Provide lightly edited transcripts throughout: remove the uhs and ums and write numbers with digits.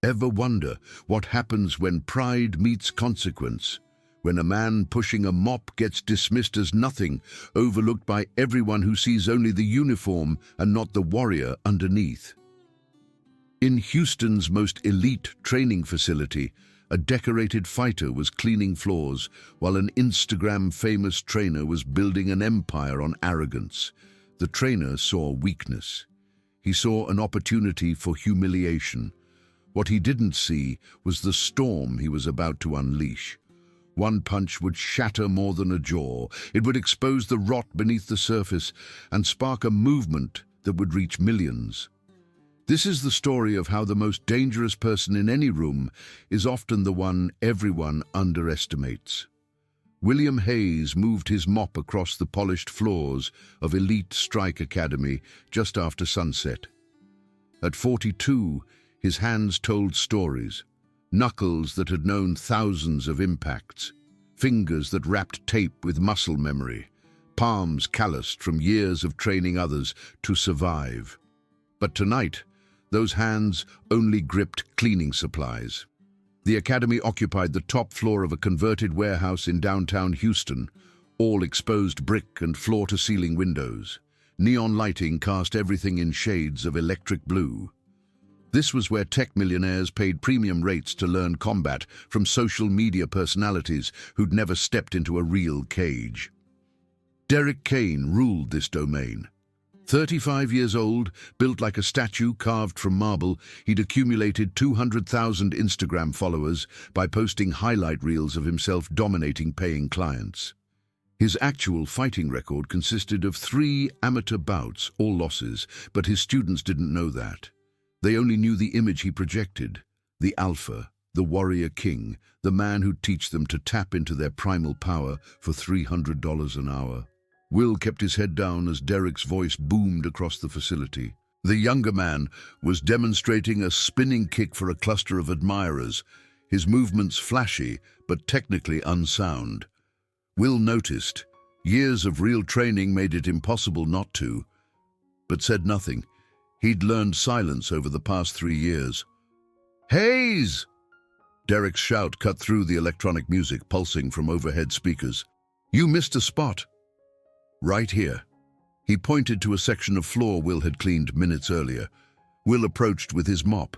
Ever wonder what happens when pride meets consequence? When a man pushing a mop gets dismissed as nothing, overlooked by everyone who sees only the uniform and not the warrior underneath? In Houston's most elite training facility, a decorated fighter was cleaning floors while an Instagram-famous trainer was building an empire on arrogance. The trainer saw weakness. He saw an opportunity for humiliation. What he didn't see was the storm he was about to unleash. One punch would shatter more than a jaw. It would expose the rot beneath the surface and spark a movement that would reach millions. This is the story of how the most dangerous person in any room is often the one everyone underestimates. William Hayes moved his mop across the polished floors of Elite Strike Academy just after sunset. At 42, his hands told stories. Knuckles that had known thousands of impacts, fingers that wrapped tape with muscle memory, palms calloused from years of training others to survive. But tonight, those hands only gripped cleaning supplies. The academy occupied the top floor of a converted warehouse in downtown Houston, all exposed brick and floor-to-ceiling windows. Neon lighting cast everything in shades of electric blue. This was where tech millionaires paid premium rates to learn combat from social media personalities who'd never stepped into a real cage. Derek Kane ruled this domain. 35 years old, built like a statue carved from marble, he'd accumulated 200,000 Instagram followers by posting highlight reels of himself dominating paying clients. His actual fighting record consisted of 3 amateur bouts, all losses, but his students didn't know that. They only knew the image he projected, the alpha, the warrior king, the man who'd teach them to tap into their primal power for $300 an hour. Will kept his head down as Derek's voice boomed across the facility. The younger man was demonstrating a spinning kick for a cluster of admirers, his movements flashy but technically unsound. Will noticed. Years of real training made it impossible not to, but said nothing. He'd learned silence over the past 3 years. "Hayes!" Derek's shout cut through the electronic music pulsing from overhead speakers. "You missed a spot." "Right here." He pointed to a section of floor Will had cleaned minutes earlier. Will approached with his mop.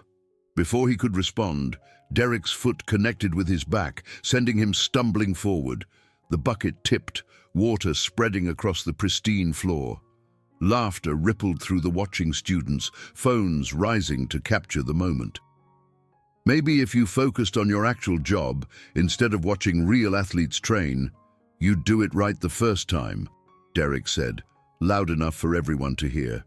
Before he could respond, Derek's foot connected with his back, sending him stumbling forward. The bucket tipped, water spreading across the pristine floor. Laughter rippled through the watching students, phones rising to capture the moment. "Maybe if you focused on your actual job, instead of watching real athletes train, you'd do it right the first time," Derek said, loud enough for everyone to hear.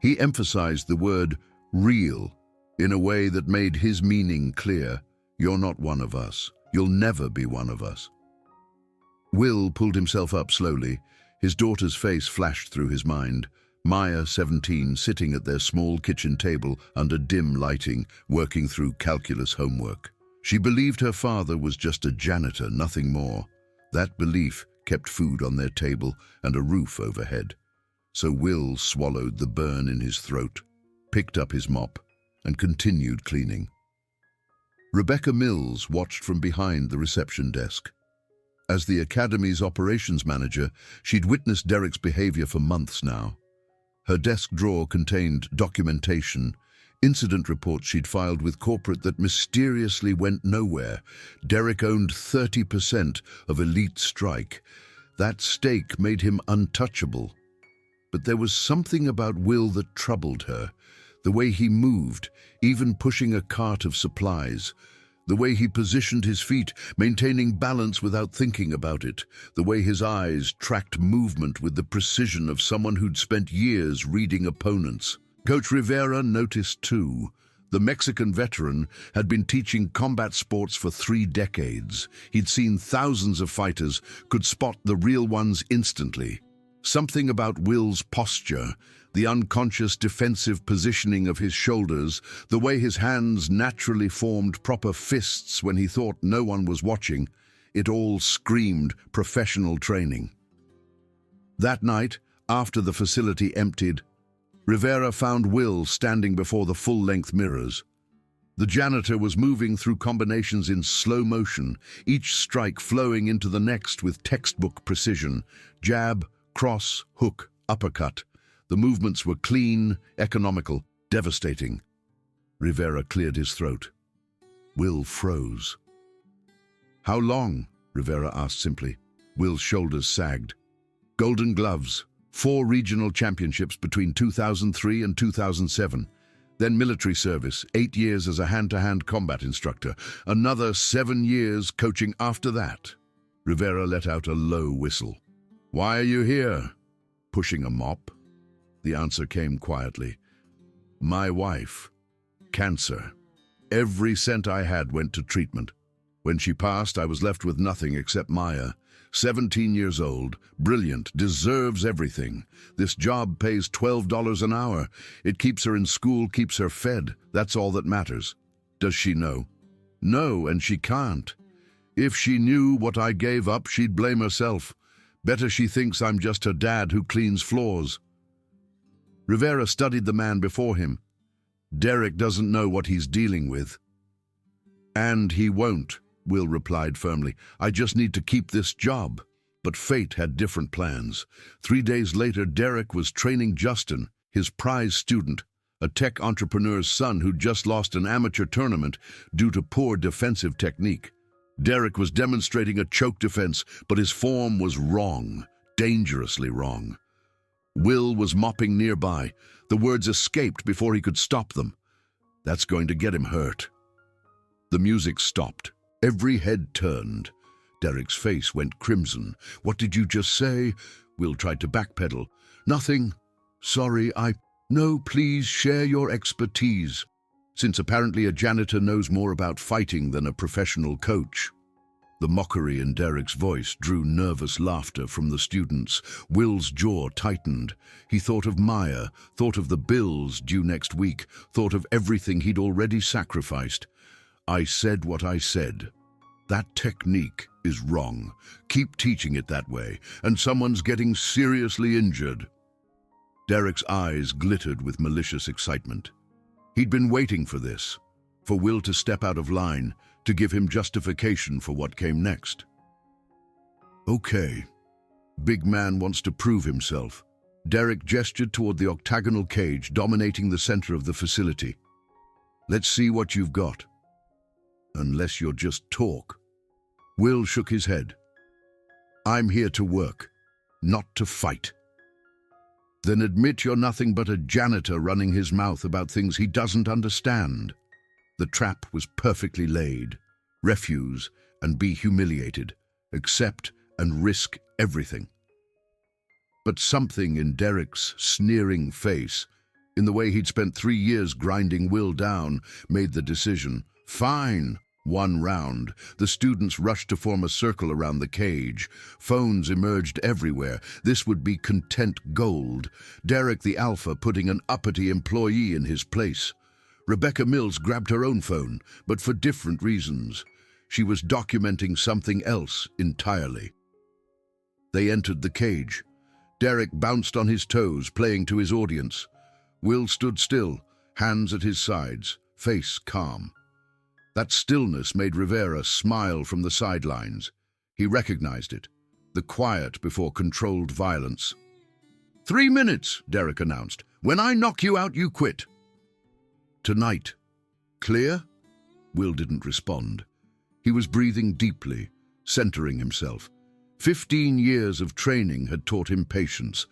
He emphasized the word real in a way that made his meaning clear. "You're not one of us. You'll never be one of us." Will pulled himself up slowly. His daughter's face flashed through his mind. Maya, 17, sitting at their small kitchen table under dim lighting, working through calculus homework. She believed her father was just a janitor, nothing more. That belief kept food on their table and a roof overhead. So Will swallowed the burn in his throat, picked up his mop, and continued cleaning. Rebecca Mills watched from behind the reception desk. As the academy's operations manager, she'd witnessed Derek's behavior for months now. Her desk drawer contained documentation, incident reports she'd filed with corporate that mysteriously went nowhere. Derek owned 30% of Elite Strike. That stake made him untouchable. But there was something about Will that troubled her. The way he moved, even pushing a cart of supplies. The way he positioned his feet, maintaining balance without thinking about it. The way his eyes tracked movement with the precision of someone who'd spent years reading opponents. Coach Rivera noticed too. The Mexican veteran had been teaching combat sports for 3 decades. He'd seen thousands of fighters, could spot the real ones instantly. Something about Will's posture, the unconscious defensive positioning of his shoulders, the way his hands naturally formed proper fists when he thought no one was watching, it all screamed professional training. That night, after the facility emptied, Rivera found Will standing before the full-length mirrors. The janitor was moving through combinations in slow motion, each strike flowing into the next with textbook precision. Jab, cross, hook, uppercut. The movements were clean, economical, devastating. Rivera cleared his throat. Will froze. "How long?" Rivera asked simply. Will's shoulders sagged. Golden gloves, 4 regional championships between 2003 and 2007. Then military service, 8 years as a hand-to-hand combat instructor. Another 7 years coaching after that. Rivera let out a low whistle. "Why are you here?" "Pushing a mop." The answer came quietly. "My wife. Cancer. Every cent I had went to treatment. When she passed, I was left with nothing except Maya. 17 years old, brilliant, deserves everything. This job pays $12 an hour. It keeps her in school, keeps her fed. That's all that matters. Does she know? No, and she can't. If she knew what I gave up, she'd blame herself. Better she thinks I'm just her dad who cleans floors." Rivera studied the man before him. Derek doesn't know what he's dealing with. "And he won't," Will replied firmly. "I just need to keep this job." But fate had different plans. 3 days later, Derek was training Justin, his prize student, a tech entrepreneur's son who'd just lost an amateur tournament due to poor defensive technique. Derek was demonstrating a choke defense, but his form was wrong, dangerously wrong. Will was mopping nearby. The words escaped before he could stop them. "That's going to get him hurt." The music stopped. Every head turned. Derek's face went crimson. "What did you just say?" Will tried to backpedal. "Nothing. Sorry, No, please share your expertise." Since apparently a janitor knows more about fighting than a professional coach. The mockery in Derek's voice drew nervous laughter from the students. Will's jaw tightened. He thought of Maya, thought of the bills due next week, thought of everything he'd already sacrificed. "I said what I said. That technique is wrong. Keep teaching it that way, and someone's getting seriously injured." Derek's eyes glittered with malicious excitement. He'd been waiting for this, for Will to step out of line, to give him justification for what came next. "Okay. Big man wants to prove himself." Derek gestured toward the octagonal cage dominating the center of the facility. "Let's see what you've got. Unless you're just talk." Will shook his head. "I'm here to work, not to fight." "Then admit you're nothing but a janitor running his mouth about things he doesn't understand." The trap was perfectly laid. Refuse and be humiliated. Accept and risk everything. But something in Derek's sneering face, in the way he'd spent 3 years grinding Will down, made the decision. "Fine." 1 round. The students rushed to form a circle around the cage. Phones emerged everywhere. This would be content gold. Derek the Alpha putting an uppity employee in his place. Rebecca Mills grabbed her own phone, but for different reasons. She was documenting something else entirely. They entered the cage. Derek bounced on his toes, playing to his audience. Will stood still, hands at his sides, face calm. That stillness made Rivera smile from the sidelines. He recognized it, the quiet before controlled violence. 3 minutes, Derek announced. "When I knock you out, you quit." "Tonight. Clear?" Will didn't respond. He was breathing deeply, centering himself. 15 years of training had taught him patience.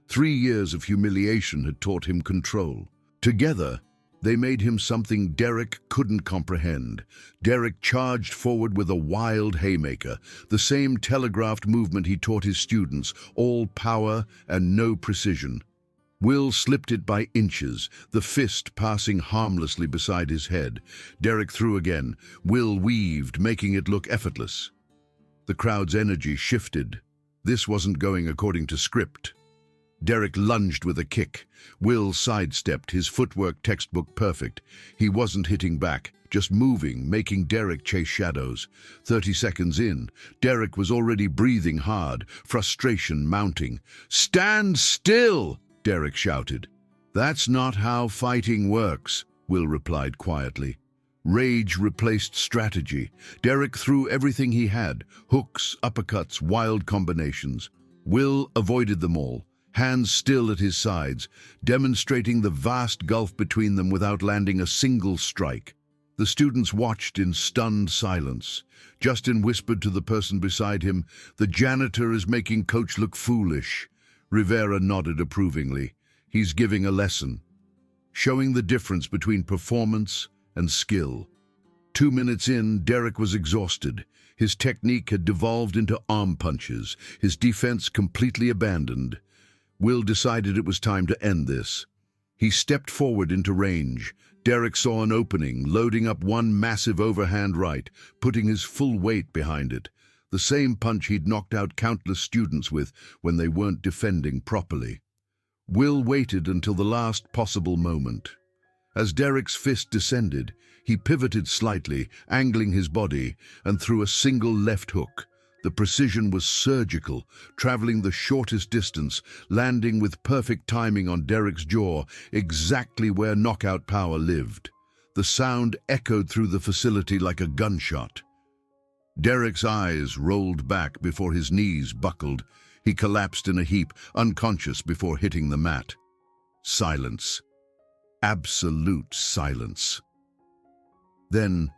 3 years of humiliation had taught him control. Together, they made him something Derek couldn't comprehend. Derek charged forward with a wild haymaker, the same telegraphed movement he taught his students, all power and no precision. Will slipped it by inches, the fist passing harmlessly beside his head. Derek threw again. Will weaved, making it look effortless. The crowd's energy shifted. This wasn't going according to script. Derek lunged with a kick. Will sidestepped, his footwork textbook perfect. He wasn't hitting back, just moving, making Derek chase shadows. 30 seconds in, Derek was already breathing hard, frustration mounting. "Stand still!" Derek shouted. "That's not how fighting works," Will replied quietly. Rage replaced strategy. Derek threw everything he had, hooks, uppercuts, wild combinations. Will avoided them all, hands still at his sides, demonstrating the vast gulf between them without landing a single strike. The students watched in stunned silence. Justin whispered to the person beside him, "The janitor is making Coach look foolish." Rivera nodded approvingly. "He's giving a lesson," showing the difference between performance and skill. 2 minutes in, Derek was exhausted. His technique had devolved into arm punches, his defense completely abandoned. Will decided it was time to end this. He stepped forward into range. Derek saw an opening, loading up one massive overhand right, putting his full weight behind it. The same punch he'd knocked out countless students with when they weren't defending properly. Will waited until the last possible moment. As Derek's fist descended, he pivoted slightly, angling his body, and threw a single left hook. The precision was surgical, traveling the shortest distance, landing with perfect timing on Derek's jaw, exactly where knockout power lived. The sound echoed through the facility like a gunshot. Derek's eyes rolled back before his knees buckled. He collapsed in a heap, unconscious before hitting the mat. Silence. Absolute silence. Then,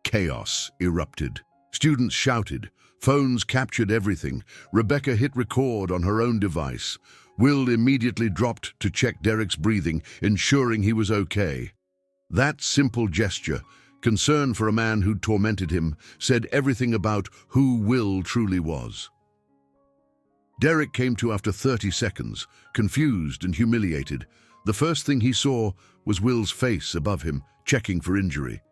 chaos erupted. Students shouted. Phones captured everything. Rebecca hit record on her own device. Will immediately dropped to check Derek's breathing, ensuring he was okay. That simple gesture, concern for a man who'd tormented him, said everything about who Will truly was. Derek came to after 30 seconds, confused and humiliated. The first thing he saw was Will's face above him, checking for injury.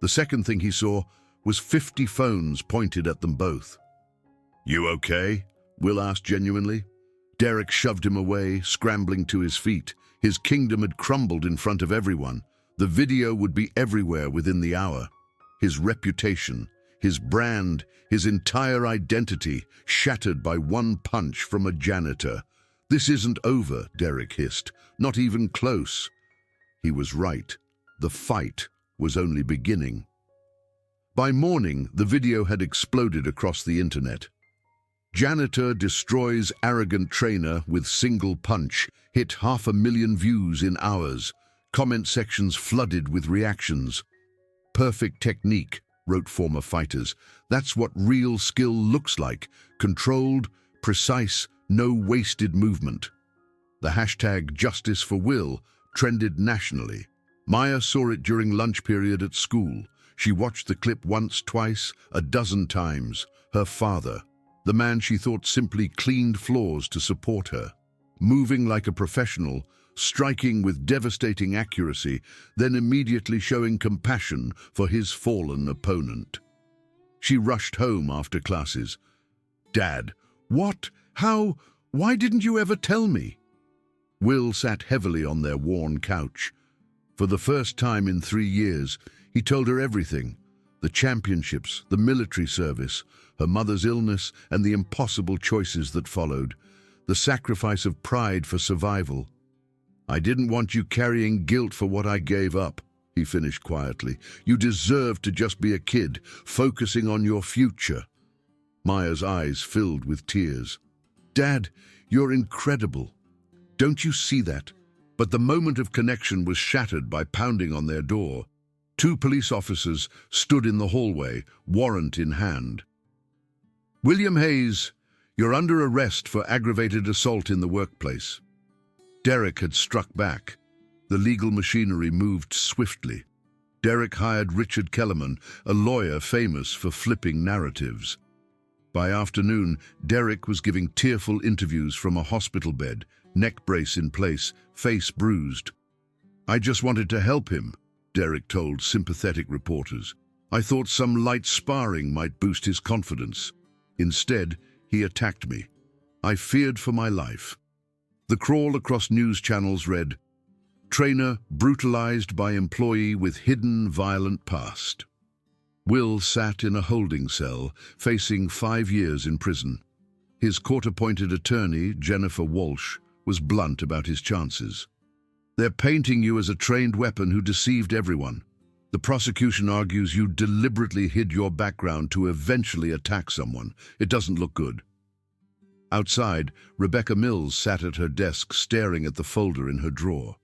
The second thing he saw was 50 phones pointed at them both. "You okay?" Will asked genuinely. Derek shoved him away, scrambling to his feet. His kingdom had crumbled in front of everyone. The video would be everywhere within the hour. His reputation, his brand, his entire identity shattered by one punch from a janitor. "This isn't over," Derek hissed. "Not even close." He was right. The fight was only beginning. By morning, the video had exploded across the internet. Janitor destroys arrogant trainer with single punch, hit 500,000 views in hours. Comment sections flooded with reactions. "Perfect technique," wrote former fighters. "That's what real skill looks like. Controlled, precise, no wasted movement." The hashtag Justice for Will trended nationally. Maya saw it during lunch period at school. She watched the clip once, twice, a dozen times. Her father, the man she thought simply cleaned floors to support her, moving like a professional, striking with devastating accuracy, then immediately showing compassion for his fallen opponent. She rushed home after classes. "Dad, what? How? Why didn't you ever tell me?" Will sat heavily on their worn couch. For the first time in 3 years, he told her everything. The championships, the military service, her mother's illness, and the impossible choices that followed. The sacrifice of pride for survival. "I didn't want you carrying guilt for what I gave up," he finished quietly. "You deserve to just be a kid, focusing on your future." Maya's eyes filled with tears. "Dad, you're incredible. Don't you see that?" But the moment of connection was shattered by pounding on their door. 2 police officers stood in the hallway, warrant in hand. "William Hayes, you're under arrest for aggravated assault in the workplace." Derek had struck back. The legal machinery moved swiftly. Derek hired Richard Kellerman, a lawyer famous for flipping narratives. By afternoon, Derek was giving tearful interviews from a hospital bed, neck brace in place, face bruised. "I just wanted to help him," Derek told sympathetic reporters. "I thought some light sparring might boost his confidence. Instead, he attacked me. I feared for my life." The crawl across news channels read, "Trainer brutalized by employee with hidden violent past." Will sat in a holding cell, facing 5 years in prison. His court-appointed attorney, Jennifer Walsh, was blunt about his chances. "They're painting you as a trained weapon who deceived everyone. The prosecution argues you deliberately hid your background to eventually attack someone. It doesn't look good. Outside, Rebecca Mills sat at her desk staring at the folder in her drawer.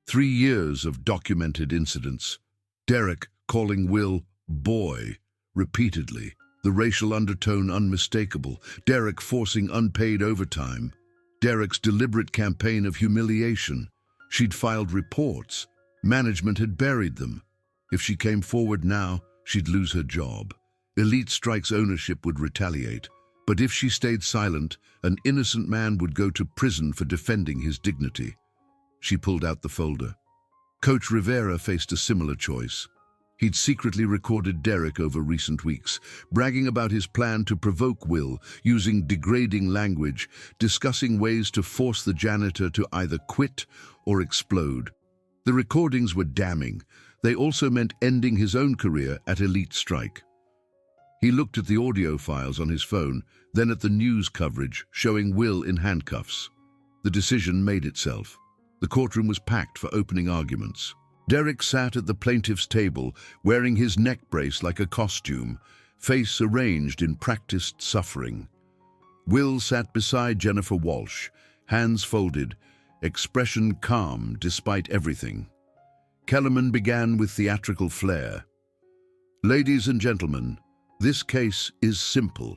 3 years of documented incidents. Derek calling Will boy repeatedly. The racial undertone unmistakable. Derek forcing unpaid overtime. Derek's deliberate campaign of humiliation. She'd filed reports. Management had buried them. If she came forward now, she'd lose her job. Elite Strike's ownership would retaliate. But if she stayed silent, an innocent man would go to prison for defending his dignity. She pulled out the folder. Coach Rivera faced a similar choice. He'd secretly recorded Derek over recent weeks, bragging about his plan to provoke Will, using degrading language, discussing ways to force the janitor to either quit or explode. The recordings were damning. They also meant ending his own career at Elite Strike. He looked at the audio files on his phone, then at the news coverage showing Will in handcuffs. The decision made itself. The courtroom was packed for opening arguments. Derek sat at the plaintiff's table, wearing his neck brace like a costume, face arranged in practiced suffering. Will sat beside Jennifer Walsh, hands folded, expression calm despite everything. Kellerman began with theatrical flair. "Ladies and gentlemen, this case is simple.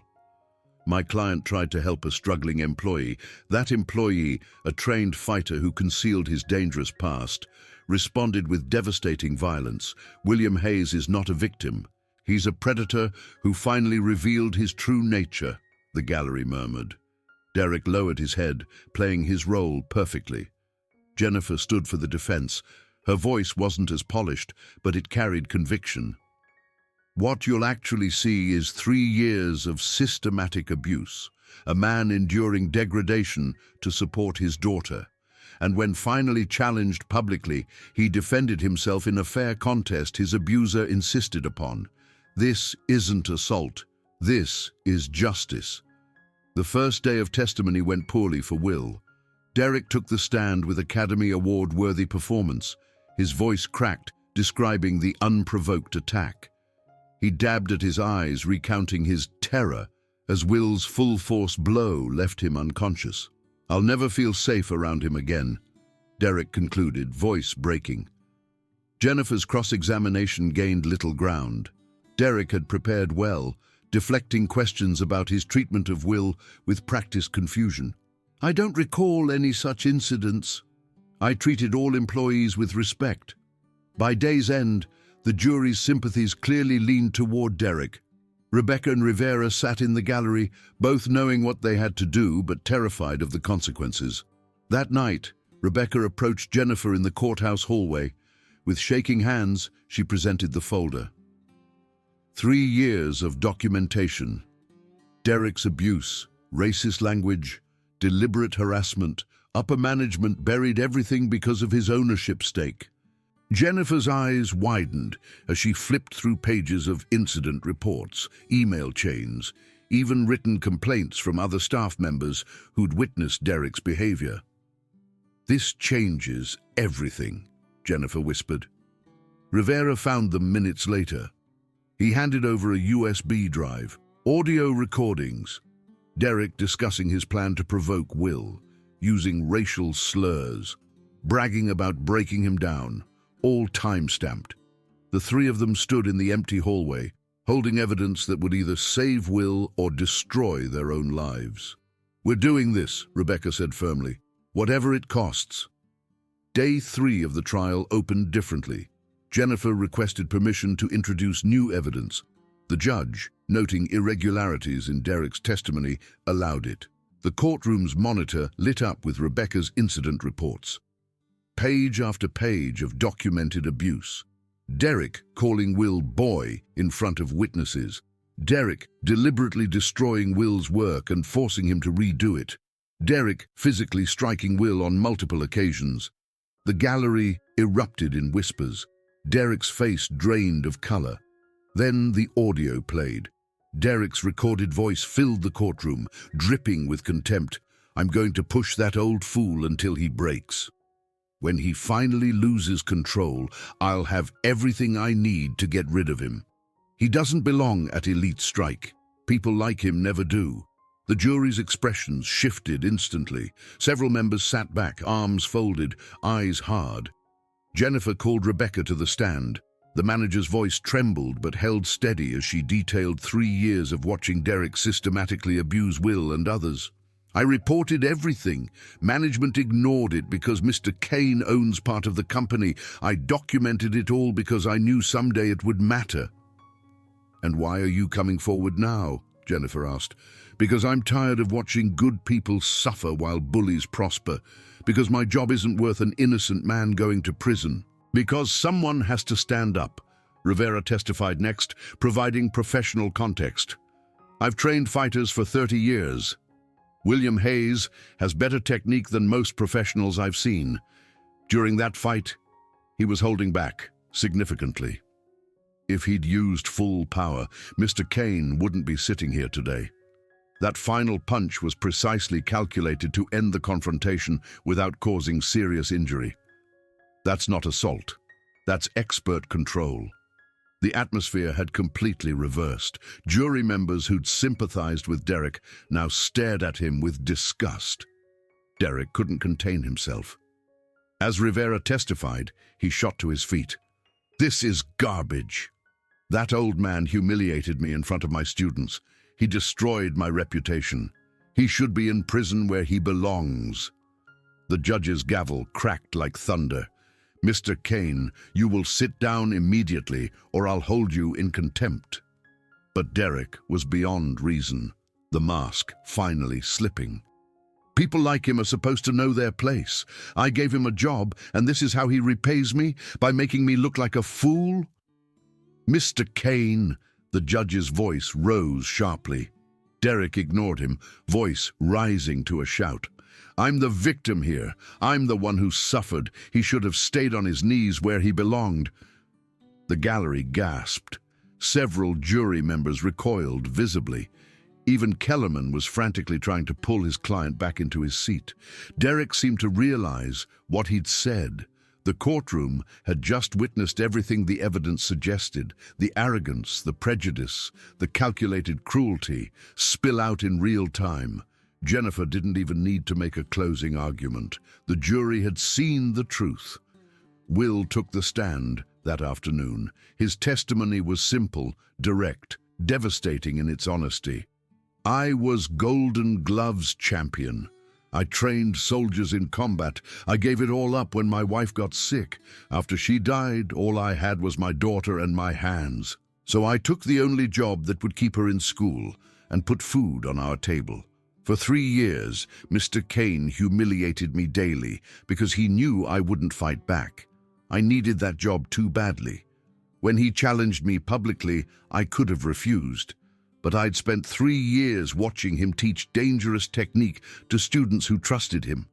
My client tried to help a struggling employee. That employee, a trained fighter who concealed his dangerous past, responded with devastating violence. William Hayes is not a victim. He's a predator who finally revealed his true nature," the gallery murmured. Derek lowered his head, playing his role perfectly. Jennifer stood for the defense. Her voice wasn't as polished, but it carried conviction. "What you'll actually see is 3 years of systematic abuse, a man enduring degradation to support his daughter. And when finally challenged publicly, he defended himself in a fair contest his abuser insisted upon. This isn't assault. This is justice." The first day of testimony went poorly for Will. Derek took the stand with Academy Award-worthy performance. His voice cracked, describing the unprovoked attack. He dabbed at his eyes, recounting his terror, as Will's full-force blow left him unconscious. "I'll never feel safe around him again," Derek concluded, voice breaking. Jennifer's cross-examination gained little ground. Derek had prepared well, deflecting questions about his treatment of Will with practiced confusion. "I don't recall any such incidents. I treated all employees with respect." By day's end, the jury's sympathies clearly leaned toward Derek. Rebecca and Rivera sat in the gallery, both knowing what they had to do but terrified of the consequences. That night, Rebecca approached Jennifer in the courthouse hallway. With shaking hands, she presented the folder. 3 years of documentation. Derek's abuse, racist language, deliberate harassment. Upper management buried everything because of his ownership stake. Jennifer's eyes widened as she flipped through pages of incident reports, email chains, even written complaints from other staff members who'd witnessed Derek's behavior. "This changes everything," Jennifer whispered. Rivera found them minutes later. He handed over a USB drive, audio recordings. Derek discussing his plan to provoke Will, using racial slurs, bragging about breaking him down, all time-stamped. The 3 of them stood in the empty hallway, holding evidence that would either save Will or destroy their own lives. "We're doing this," Rebecca said firmly, "whatever it costs." Day 3 of the trial opened differently. Jennifer requested permission to introduce new evidence. The judge, noting irregularities in Derek's testimony, allowed it. The courtroom's monitor lit up with Rebecca's incident reports. Page after page of documented abuse. Derek calling Will boy in front of witnesses. Derek deliberately destroying Will's work and forcing him to redo it. Derek physically striking Will on multiple occasions. The gallery erupted in whispers. Derek's face drained of color. Then the audio played. Derek's recorded voice filled the courtroom, dripping with contempt. "I'm going to push that old fool until he breaks." When he finally loses control, I'll have everything I need to get rid of him. He doesn't belong at Elite Strike. People like him never do. The jury's expressions shifted instantly. Several members sat back, arms folded, eyes hard. Jennifer called Rebecca to the stand. The manager's voice trembled but held steady as she detailed 3 years of watching Derek systematically abuse Will and others. I reported everything. Management ignored it because Mr. Kane owns part of the company. I documented it all because I knew someday it would matter. And why are you coming forward now? Jennifer asked. Because I'm tired of watching good people suffer while bullies prosper. Because my job isn't worth an innocent man going to prison. Because someone has to stand up. Rivera testified next, providing professional context. I've trained fighters for 30 years. William Hayes has better technique than most professionals I've seen. During that fight, he was holding back, significantly. If he'd used full power, Mr. Kane wouldn't be sitting here today. That final punch was precisely calculated to end the confrontation without causing serious injury. That's not assault. That's expert control. The atmosphere had completely reversed. Jury members who'd sympathized with Derek now stared at him with disgust. Derek couldn't contain himself. As Rivera testified, he shot to his feet. This is garbage. That old man humiliated me in front of my students. He destroyed my reputation. He should be in prison where he belongs. The judge's gavel cracked like thunder. Mr. Kane, you will sit down immediately or I'll hold you in contempt. But Derek was beyond reason, the mask finally slipping. People like him are supposed to know their place. I gave him a job, and this is how he repays me, by making me look like a fool? Mr. Kane, the judge's voice rose sharply. Derek ignored him, voice rising to a shout. I'm the victim here. I'm the one who suffered. He should have stayed on his knees where he belonged. The gallery gasped. Several jury members recoiled visibly. Even Kellerman was frantically trying to pull his client back into his seat. Derek seemed to realize what he'd said. The courtroom had just witnessed everything the evidence suggested, the arrogance, the prejudice, the calculated cruelty, spill out in real time. Jennifer didn't even need to make a closing argument. The jury had seen the truth. Will took the stand that afternoon. His testimony was simple, direct, devastating in its honesty. I was Golden Gloves champion. I trained soldiers in combat. I gave it all up when my wife got sick. After she died, all I had was my daughter and my hands. So I took the only job that would keep her in school and put food on our table. For 3 years, Mr. Kane humiliated me daily because he knew I wouldn't fight back. I needed that job too badly. When he challenged me publicly, I could have refused. But I'd spent 3 years watching him teach dangerous technique to students who trusted him.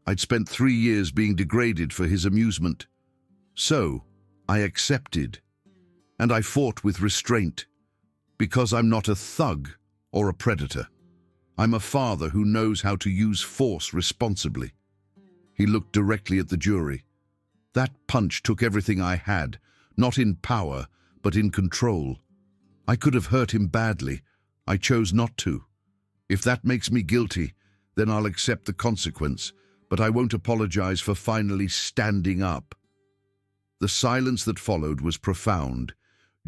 I'd spent 3 years being degraded for his amusement. So, I accepted. And I fought with restraint. Because I'm not a thug or a predator. I'm a father who knows how to use force responsibly. He looked directly at the jury. That punch took everything I had, not in power, but in control. I could have hurt him badly. I chose not to. If that makes me guilty, then I'll accept the consequence, but I won't apologize for finally standing up. The silence that followed was profound.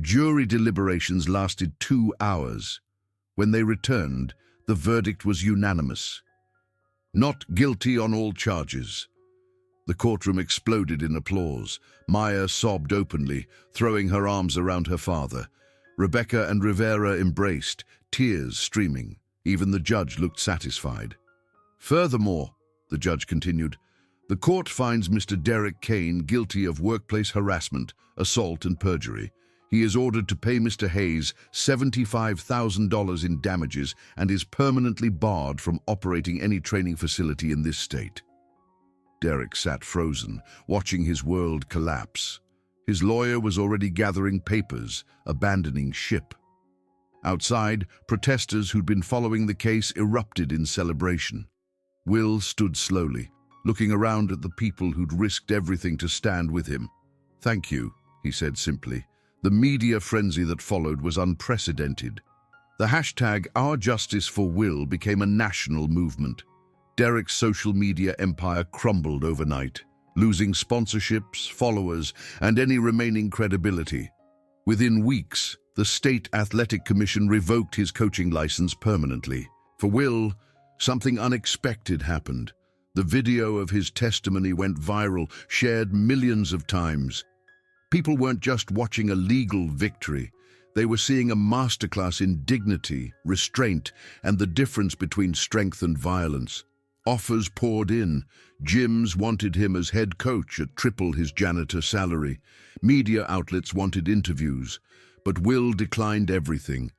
Jury deliberations lasted 2 hours. When they returned, the verdict was unanimous. Not guilty on all charges. The courtroom exploded in applause. Maya sobbed openly, throwing her arms around her father. Rebecca and Rivera embraced, tears streaming. Even the judge looked satisfied. Furthermore, the judge continued, the court finds Mr. Derek Kane guilty of workplace harassment, assault, and perjury. He is ordered to pay Mr. Hayes $75,000 in damages and is permanently barred from operating any training facility in this state. Derek sat frozen, watching his world collapse. His lawyer was already gathering papers, abandoning ship. Outside, protesters who'd been following the case erupted in celebration. Will stood slowly, looking around at the people who'd risked everything to stand with him. "Thank you," he said simply. The media frenzy that followed was unprecedented. The hashtag #OurJusticeForWill became a national movement. Derek's social media empire crumbled overnight, losing sponsorships, followers, and any remaining credibility. Within weeks, the State Athletic Commission revoked his coaching license permanently. For Will, something unexpected happened. The video of his testimony went viral, shared millions of times. People weren't just watching a legal victory. They were seeing a masterclass in dignity, restraint, and the difference between strength and violence. Offers poured in. Gyms wanted him as head coach at triple his janitor salary. Media outlets wanted interviews. But Will declined everything.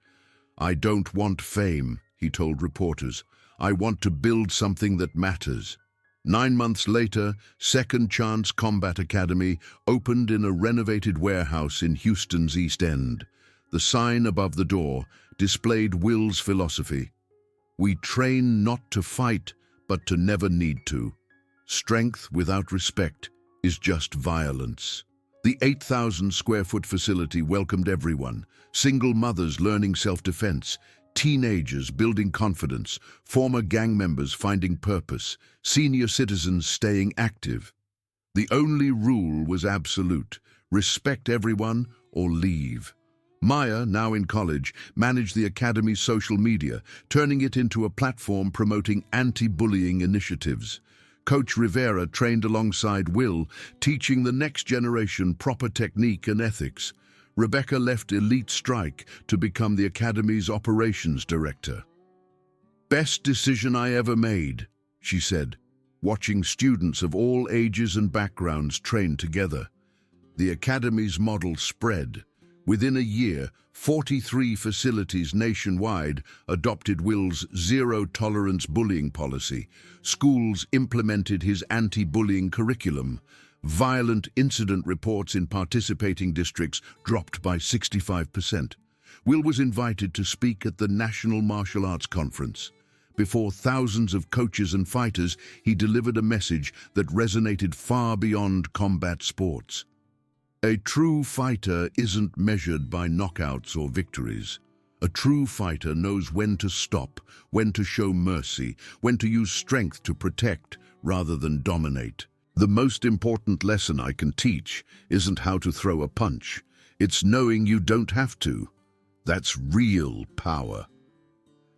"I don't want fame," he told reporters. "I want to build something that matters." 9 months later, Second Chance Combat Academy opened in a renovated warehouse in Houston's East End. The sign above the door displayed Will's philosophy. "We train not to fight, but to never need to. Strength without respect is just violence." The 8,000-square-foot facility welcomed everyone: single mothers learning self-defense, teenagers building confidence, former gang members finding purpose, senior citizens staying active. The only rule was absolute: respect everyone or leave. Maya, now in college, managed the academy's social media, turning it into a platform promoting anti-bullying initiatives. Coach Rivera trained alongside Will, teaching the next generation proper technique and ethics. Rebecca left Elite Strike to become the academy's operations director. "Best decision I ever made," she said, watching students of all ages and backgrounds train together. The academy's model spread. Within a year, 43 facilities nationwide adopted Will's zero-tolerance bullying policy. Schools implemented his anti-bullying curriculum. Violent incident reports in participating districts dropped by 65%. Will was invited to speak at the National Martial Arts Conference. Before thousands of coaches and fighters, he delivered a message that resonated far beyond combat sports. A true fighter isn't measured by knockouts or victories. A true fighter knows when to stop, when to show mercy, when to use strength to protect rather than dominate. The most important lesson I can teach isn't how to throw a punch. It's knowing you don't have to. That's real power.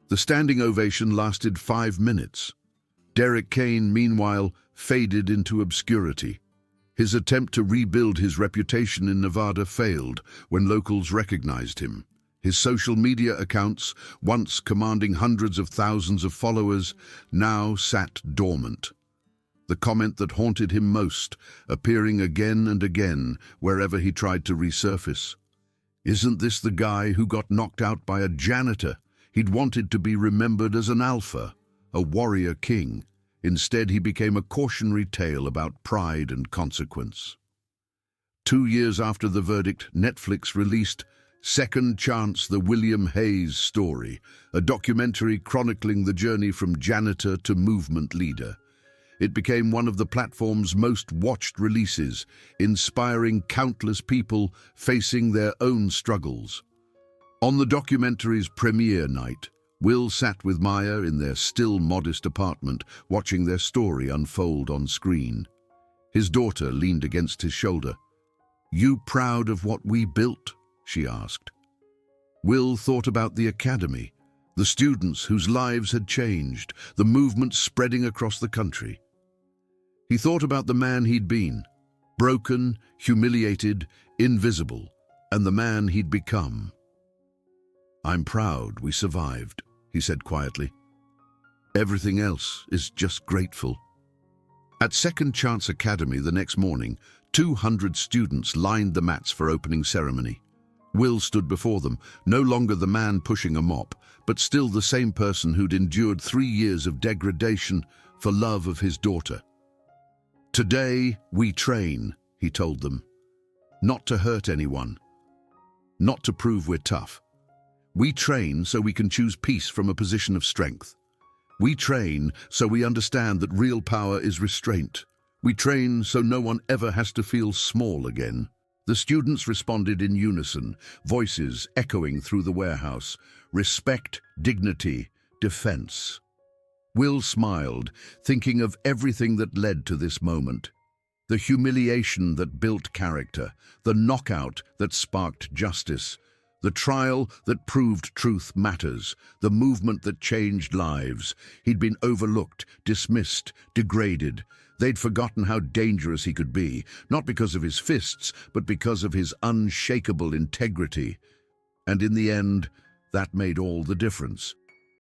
The standing ovation lasted 5 minutes. Derek Kane, meanwhile, faded into obscurity. His attempt to rebuild his reputation in Nevada failed when locals recognized him. His social media accounts, once commanding hundreds of thousands of followers, now sat dormant. The comment that haunted him most, appearing again and again wherever he tried to resurface. "Isn't this the guy who got knocked out by a janitor? He'd wanted to be remembered as an alpha, a warrior king. Instead, he became a cautionary tale about pride and consequence." 2 years after the verdict, Netflix released Second Chance: The William Hayes Story, a documentary chronicling the journey from janitor to movement leader. It became one of the platform's most watched releases, inspiring countless people facing their own struggles. On the documentary's premiere night, Will sat with Maya in their still modest apartment, watching their story unfold on screen. His daughter leaned against his shoulder. "You proud of what we built?" she asked. Will thought about the academy, the students whose lives had changed, the movement spreading across the country. He thought about the man he'd been, broken, humiliated, invisible, and the man he'd become. "I'm proud we survived," he said quietly. "Everything else is just grateful." At Second Chance Academy the next morning, 200 students lined the mats for opening ceremony. Will stood before them, no longer the man pushing a mop, but still the same person who'd endured 3 years of degradation for love of his daughter. "Today we train," he told them. "Not to hurt anyone, not to prove we're tough. We train so we can choose peace from a position of strength. We train so we understand that real power is restraint. We train so no one ever has to feel small again. The students responded in unison, voices echoing through the warehouse. Respect, dignity, defense. Will smiled, thinking of everything that led to this moment. The humiliation that built character, the knockout that sparked justice, the trial that proved truth matters, the movement that changed lives. He'd been overlooked, dismissed, degraded. They'd forgotten how dangerous he could be, not because of his fists, but because of his unshakable integrity. And in the end, that made all the difference.